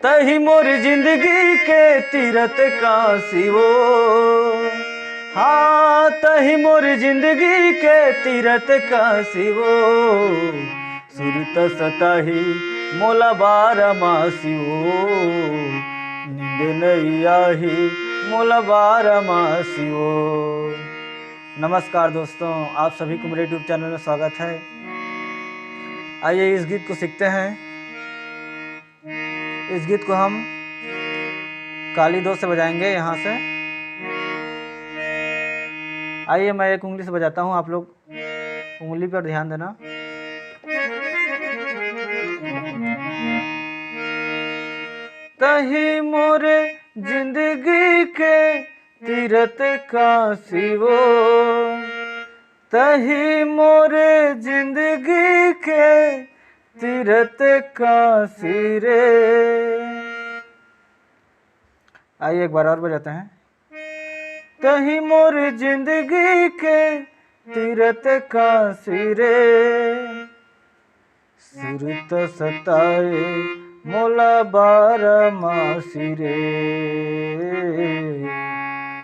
तही मोर जिंदगी के तीरथ काशी वो। हाँ तही मोर जिंदगी के तीरथ काशी वो। सुरत सताही मोला बारमासी वो। नींद नहीं आही मोला बारमासी वो। नमस्कार दोस्तों, आप सभी को मेरे यूट्यूब चैनल में स्वागत है। आइए इस गीत को सीखते हैं। इस गीत को हम काली दो से बजाएंगे। यहाँ से आइए मैं एक उंगली से बजाता हूँ, आप लोग उंगली पर ध्यान देना। तही मोरे जिंदगी के तीरथ काशी वो। तही मोरे जिंदगी के तीरथ काशी रे। आइए एक बार और बजाते हैं। तही मोर जिंदगी के तीरथ काशी रे। सुरत सताए मोला बारमासी रे।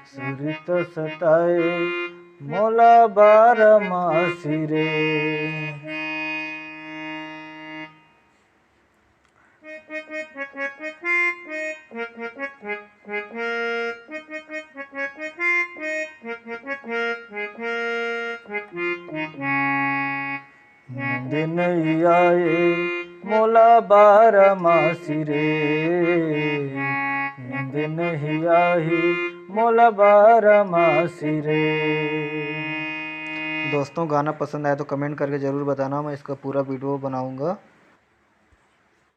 सुरत सताए मोला बारमासी रे। नींद नहीं आए मोला बारमासी रे। नींद नहीं आई मोला बारमासी रे। दोस्तों गाना पसंद आए तो कमेंट करके ज़रूर बताना, मैं इसका पूरा वीडियो बनाऊंगा।